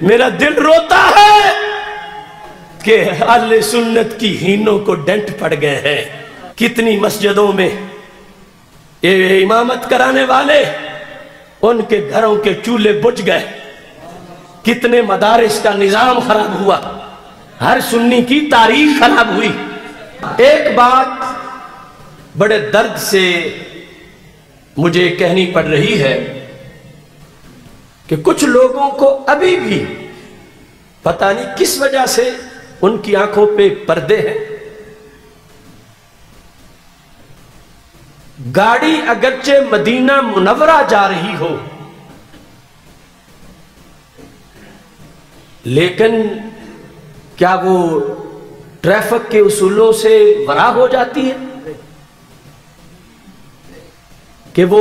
मेरा दिल रोता है कि अहले सुन्नत की हीनों को डेंट पड़ गए हैं। कितनी मस्जिदों में ये इमामत कराने वाले, उनके घरों के चूल्हे बुझ गए। कितने मदारिस का निजाम खराब हुआ, हर सुन्नी की तारीख खराब हुई। एक बात बड़े दर्द से मुझे कहनी पड़ रही है कि कुछ लोगों को अभी भी पता नहीं किस वजह से उनकी आंखों पे पर्दे हैं। गाड़ी अगरचे मदीना मुनव्वरा जा रही हो, लेकिन क्या वो ट्रैफिक के उसूलों से वरा हो जाती है कि वो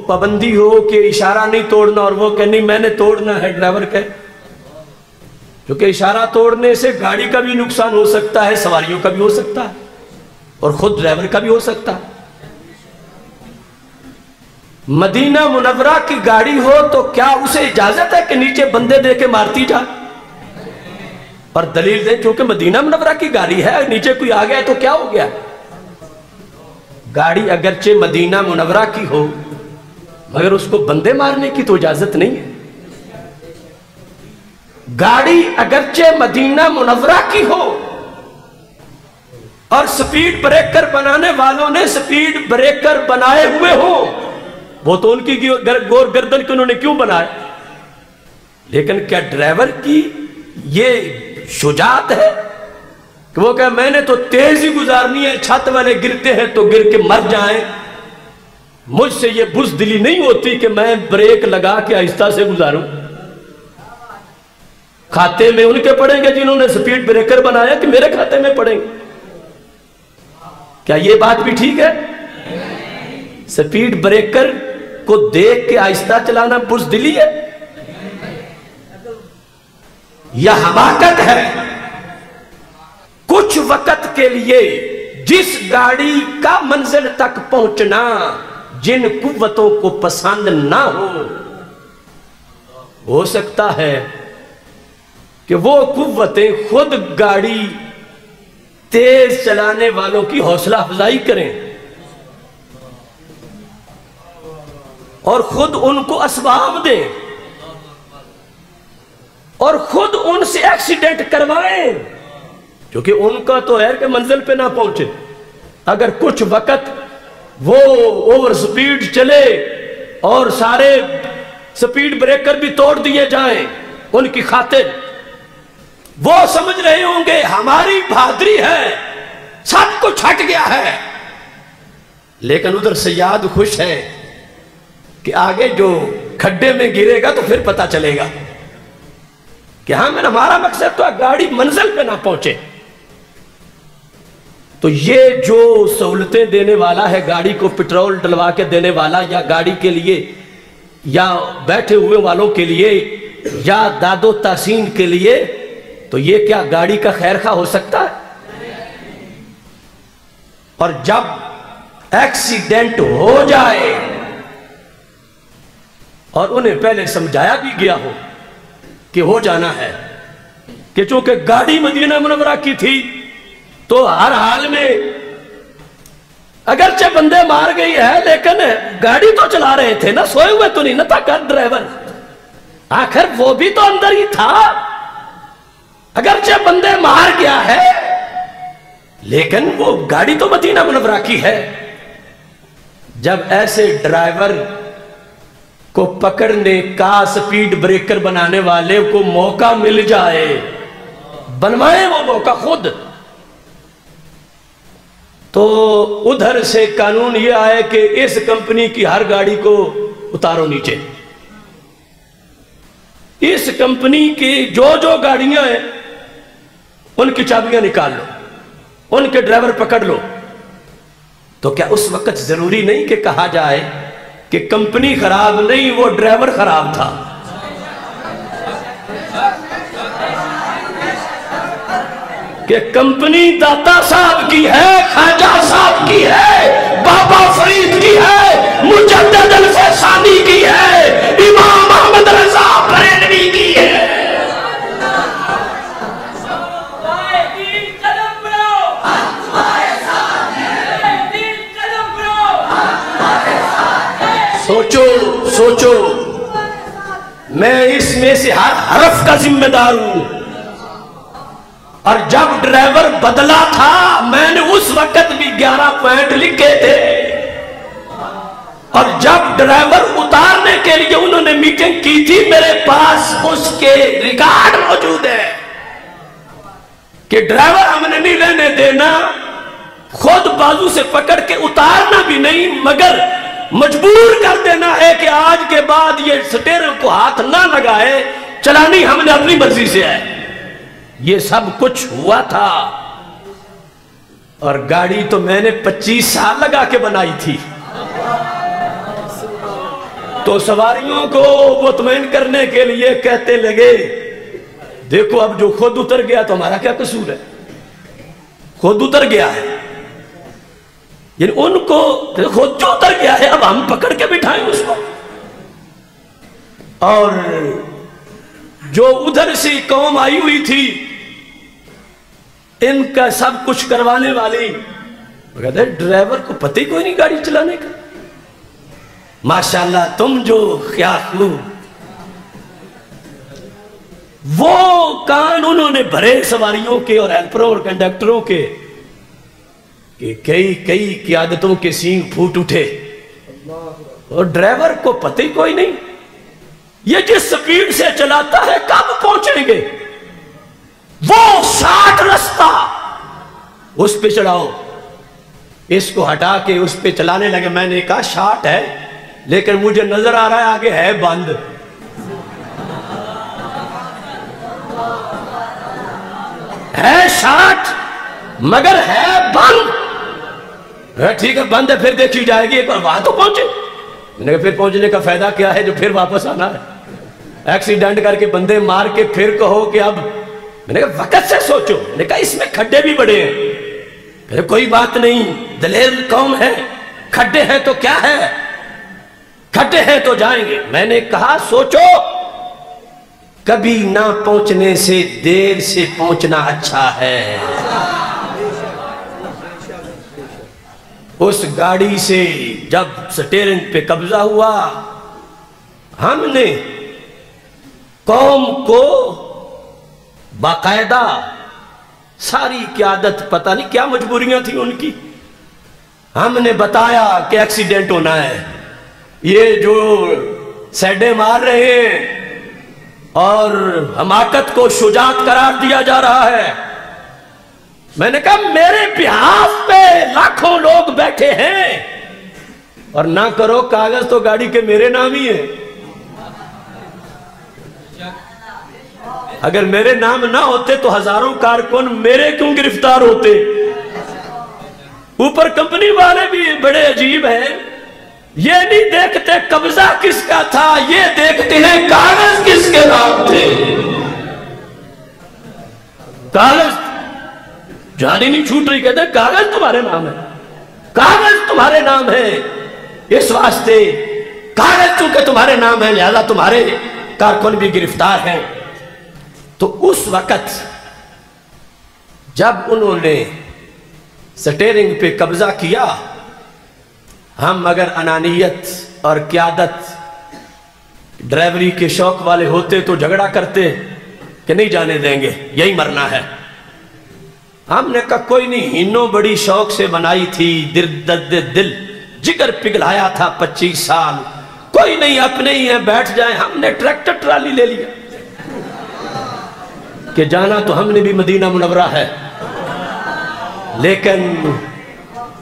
पाबंदी हो कि इशारा नहीं तोड़ना, और वो कह नहीं मैंने तोड़ना है, ड्राइवर कहे। क्योंकि इशारा तोड़ने से गाड़ी का भी नुकसान हो सकता है, सवारियों का भी हो सकता है, और खुद ड्राइवर का भी हो सकता है। मदीना मुनव्वरा की गाड़ी हो तो क्या उसे इजाजत है कि नीचे बंदे दे के मारती जा? और दलील दे क्योंकि मदीना मुनव्वरा की गाड़ी है, नीचे कोई आ गया तो क्या हो गया? गाड़ी अगरचे मदीना मुनव्वरा की हो, मगर उसको बंदे मारने की तो इजाजत नहीं है। गाड़ी अगरचे मदीना मुनव्वरा की हो और स्पीड ब्रेकर बनाने वालों ने स्पीड ब्रेकर बनाए हुए हो, वो तो उनकी गोर गर्दन के उन्होंने क्यों बनाए, लेकिन क्या ड्राइवर की ये शुजात है कि वो कहे मैंने तो तेज ही गुजारनी है, छत वाले गिरते हैं तो गिर के मर जाएं, मुझसे ये बुज़दिली नहीं होती कि मैं ब्रेक लगा के आहिस्ता से गुजारूं। खाते में उनके पड़ेंगे जिन्होंने स्पीड ब्रेकर बनाया कि मेरे खाते में पड़ेंगे? क्या ये बात भी ठीक है? स्पीड ब्रेकर को देख के आहिस्ता चलाना बुज़दिली है या हमाकत है? कुछ वक्त के लिए जिस गाड़ी का मंजिल तक पहुंचना जिन कुव्वतों को पसंद ना हो सकता है कि वो कुव्वतें खुद गाड़ी तेज चलाने वालों की हौसला अफजाई करें और खुद उनको असबाब दें और खुद उनसे एक्सीडेंट करवाएं, क्योंकि उनका तो है कि मंजिल पे ना पहुंचे। अगर कुछ वक्त वो ओवर स्पीड चले और सारे स्पीड ब्रेकर भी तोड़ दिए जाएं उनकी खातिर, वो समझ रहे होंगे हमारी बहादुरी है, सब कुछ हट गया है। लेकिन उधर सयाद खुश है कि आगे जो खड्डे में गिरेगा तो फिर पता चलेगा कि हाँ मेरा हमारा मकसद तो गाड़ी मंजिल पे ना पहुंचे। तो ये जो सहूलतें देने वाला है, गाड़ी को पेट्रोल डलवा के देने वाला, या गाड़ी के लिए या बैठे हुए वालों के लिए या दादो तासीन के लिए, तो ये क्या गाड़ी का खैर खा हो सकता है? और जब एक्सीडेंट हो जाए और उन्हें पहले समझाया भी गया हो कि हो जाना है, कि चूंकि गाड़ी मदीना मुनव्वरा की थी तो हर हाल में अगरचे बंदे मार गई है, लेकिन गाड़ी तो चला रहे थे ना, सोए हुए तो नहीं ना था ड्राइवर, आखिर वो भी तो अंदर ही था। अगरचे बंदे मार गया है लेकिन वो गाड़ी तो मदीना मुनव्वरा की है। जब ऐसे ड्राइवर को पकड़ने का स्पीड ब्रेकर बनाने वाले को मौका मिल जाए, बनवाए वो मौका खुद, तो उधर से कानून ये आए कि इस कंपनी की हर गाड़ी को उतारो नीचे, इस कंपनी की जो जो गाड़ियां हैं उनकी चाबियां निकाल लो, उनके ड्राइवर पकड़ लो। तो क्या उस वक्त जरूरी नहीं कि कहा जाए कि कंपनी खराब नहीं, वो ड्राइवर खराब था? कि कंपनी दाता साहब की है, खाजा साहब की है, बाबा फरीद की है, मुजद्दिद अल-फैसानी की है, इमाम अहमद रजा बरेलवी की है। सोचो मैं इसमें से हर हरफ का जिम्मेदार हूं। और जब ड्राइवर बदला था मैंने उस वक्त भी 11 पॉइंट लिखे थे। और जब ड्राइवर उतारने के लिए उन्होंने मीटिंग की थी मेरे पास उसके रिकॉर्ड मौजूद है कि ड्राइवर हमने नहीं रहने देना, खुद बाजू से पकड़ के उतारना भी नहीं मगर मजबूर कर देना है कि आज के बाद ये स्टीयरिंग को हाथ ना लगाए, चलानी हमने अपनी मर्जी से है। ये सब कुछ हुआ था। और गाड़ी तो मैंने 25 साल लगा के बनाई थी। तो सवारियों को मुतमईन करने के लिए कहते लगे देखो अब जो खुद उतर गया तो हमारा क्या कसूर है, खुद उतर गया है, यानी उनको खुद जो उतर गया है अब हम पकड़ के बिठाएं उसको। और जो उधर से कौम आई हुई थी इनका सब कुछ करवाने वाली, कहते ड्राइवर को पता ही कोई नहीं गाड़ी चलाने का। माशाल्लाह तुम जो क्या वो कान उन्होंने भरे सवारियों के और हेल्परों और कंडक्टरों के कि कई कई क़ियादतों के सींग फूट उठे और ड्राइवर को पता ही कोई नहीं। ये जिस स्पीड से चलाता है कब पहुंचेंगे, वो 60 रास्ता उस पे चढ़ाओ, इसको हटा के उस पे चलाने लगे। मैंने कहा 60 है लेकिन मुझे नजर आ रहा है आगे है बंद। है 60 मगर है बंद। ठीक है बंद है फिर देखी जाएगी, एक बार वहां तो पहुंचे। मैंने कहा फिर पहुंचने का फायदा क्या है जो फिर वापस आना है, एक्सीडेंट करके बंदे मार के फिर कहो कि अब। मैंने कहा वक्त से सोचो। मैंने कहा इसमें खड्डे भी बड़े हैं। कहते कोई बात नहीं, दलेर कौम है, खड्डे हैं तो क्या है, खड्डे हैं तो जाएंगे। मैंने कहा सोचो कभी ना पहुंचने से देर से पहुंचना अच्छा है। उस गाड़ी से जब स्टीयरिंग पे कब्जा हुआ हमने कौम को बाकायदा सारी क़यादत, पता नहीं क्या मजबूरियां थी उनकी, हमने बताया कि एक्सीडेंट होना है, ये जो सैडे मार रहे हैं और हमाकत को शुजात करार दिया जा रहा है। मैंने कहा मेरे बिहाफ पे लाखों लोग बैठे हैं और ना करो कागज तो गाड़ी के मेरे नाम ही है। अगर मेरे नाम ना होते तो हजारों कारकुन मेरे क्यों गिरफ्तार होते। ऊपर कंपनी वाले भी बड़े अजीब हैं, ये नहीं देखते कब्जा किसका था, ये देखते हैं कागज किसके नाम थे। कागज जानी नहीं छूट रही, कहते कागज तुम्हारे नाम है, कागज तुम्हारे नाम है, इस वास्ते कागज चूंकि तुम्हारे नाम है लिहाजा तुम्हारे कारकुन भी गिरफ्तार हैं। तो उस वक्त जब उन्होंने स्टीयरिंग पे कब्जा किया, हम अगर अनानियत और क़यादत ड्राइवरी के शौक वाले होते तो झगड़ा करते कि नहीं जाने देंगे, यही मरना है। हमने कहा कोई नहीं, हिन्नो बड़ी शौक से बनाई थी, दिल जिगर पिघलाया था 25 साल, कोई नहीं अपने ही है बैठ जाए। हमने ट्रैक्टर ट्राली ले लिया कि जाना तो हमने भी मदीना मुनव्वरा है, लेकिन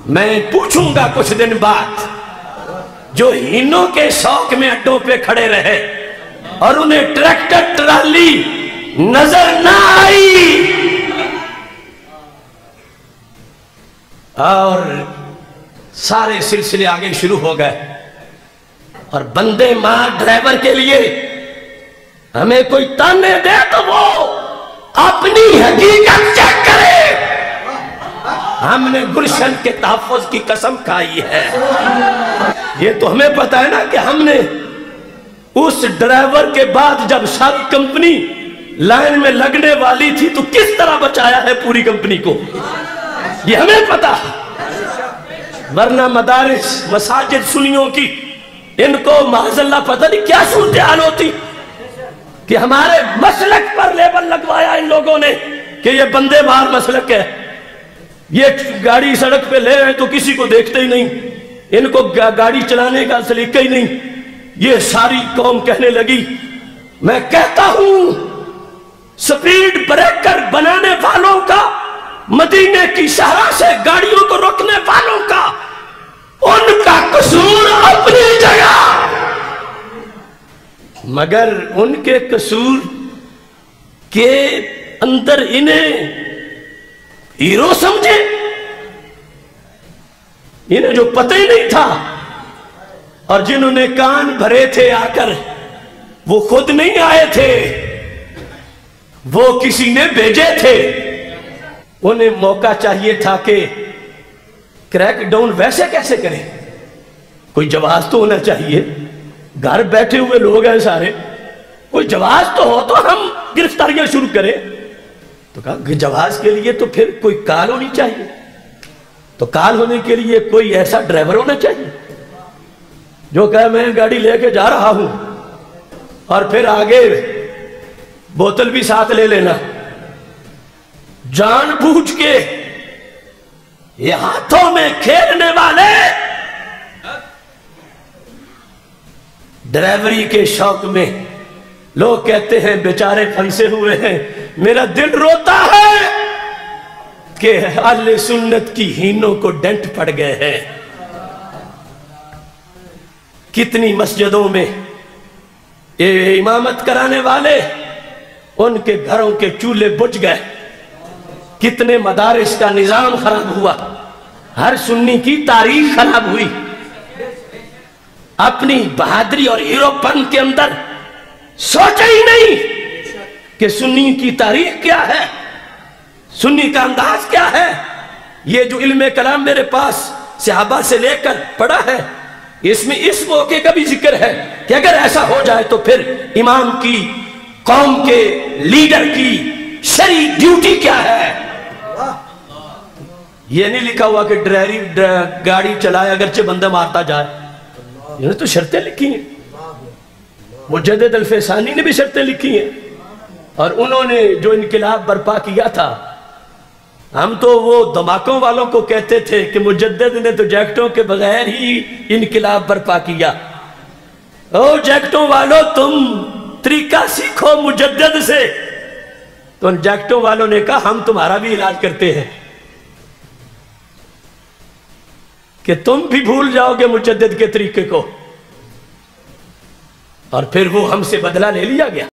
मैं पूछूंगा कुछ दिन बाद जो हिन्नों के शौक में अड्डों पे खड़े रहे और उन्हें ट्रैक्टर ट्राली नजर ना आई और सारे सिलसिले आगे शुरू हो गए। और बंदे मार ड्राइवर के लिए हमें कोई ताने दे तो वो अपनी हकीकत चेक करे। हमने गुलशन के तहफ़्फ़ुज़ की कसम खाई है। ये तो हमें पता है ना कि हमने उस ड्राइवर के बाद जब सारी कंपनी लाइन में लगने वाली थी तो किस तरह बचाया है पूरी कंपनी को, ये हमें पता। वरना मदारिस मसाजिद सुन्नियों की ان کو معاذاللہ پتہ نہیں کیا صورتحال ہوتی کہ ہمارے مسلک پر لیبل لگوایا ان لوگوں نے کہ یہ بندے مار مسلک ہے. یہ گاڑی سڑک پہ لے آئے تو کسی کو دیکھتے ہی نہیں, ان کو گاڑی چلانے کا سلیقہ ہی نہیں. یہ ساری قوم کہنے لگی, میں کہتا ہوں سپیڈ بریکر بنانے والوں کا, مدینے کی شہرہ سے گاڑیوں کو روکنے والوں کا, ان کا قصور اپنی جگہ, مگر ان کے قصور کے اندر انہیں ہیرو سمجھے, انہیں جو پتہ ہی نہیں تھا, اور جنہوں نے کان بھرے تھے آ کر, وہ خود نہیں آئے تھے, وہ کسی نے بھیجے تھے. انہیں موقع چاہیے تھا کہ کریک ڈاؤن ویسے کیسے کریں, کوئی جواز تو ہونا چاہیے, گھر بیٹھے ہوئے لوگ ہیں سارے, کوئی جواز تو ہو تو ہم گرفتاریاں شروع کریں. تو کہا جواز کے لیے تو پھر کوئی کال ہونی چاہیے, تو کال ہونے کے لیے کوئی ایسا ڈرائیور ہونا چاہیے جو کہے میں گاڑی لے کے جا رہا ہوں, اور پھر آگے بوتل بھی ساتھ لے لینا. جان بوجھ کے یہ ہاتھوں میں کھیلنے والے ڈرائیوری کے شوق میں, لوگ کہتے ہیں بیچارے پھنسے ہوئے ہیں. میرا دل روتا ہے کہ اہل سنت کی ہینوں کو ڈنٹ پڑ گئے ہیں. کتنی مسجدوں میں امامت کرانے والے, ان کے گھروں کے چولہے بجھ گئے, کتنے مدارس کا نظام خراب ہوا, ہر سنی کی تاریخ خراب ہوئی. اپنی بہادری اور ہیرو پن کے اندر سوچا ہی نہیں کہ سنی کی تاریخ کیا ہے, سنی کا انداز کیا ہے. یہ جو علم کلام میرے پاس صحابہ سے لے کر پڑا ہے, اس میں اس موقع کا بھی ذکر ہے کہ اگر ایسا ہو جائے تو پھر امام کی, قوم کے لیڈر کی شرعی ڈیوٹی کیا ہے. یہ نہیں لکھا ہوا کہ گاڑی چلائے اگرچہ بندہ مارتا جائے, انہوں نے تو شرطیں لکھی ہیں. مجدد الفیسانی نے بھی شرطیں لکھی ہیں, اور انہوں نے جو انقلاب برپا کیا تھا, ہم تو وہ دھماکوں والوں کو کہتے تھے کہ مجدد نے تو جیکٹوں کے بغیر ہی انقلاب برپا کیا. او جیکٹوں والوں تم طریقہ سیکھو مجدد سے. تو ان جیکٹوں والوں نے کہا ہم تمہارا بھی علاج کرتے ہیں کہ تم بھی بھول جاؤ گے مجدد کے طریقے کو, اور پھر وہ ہم سے بدلہ لے لیا گیا.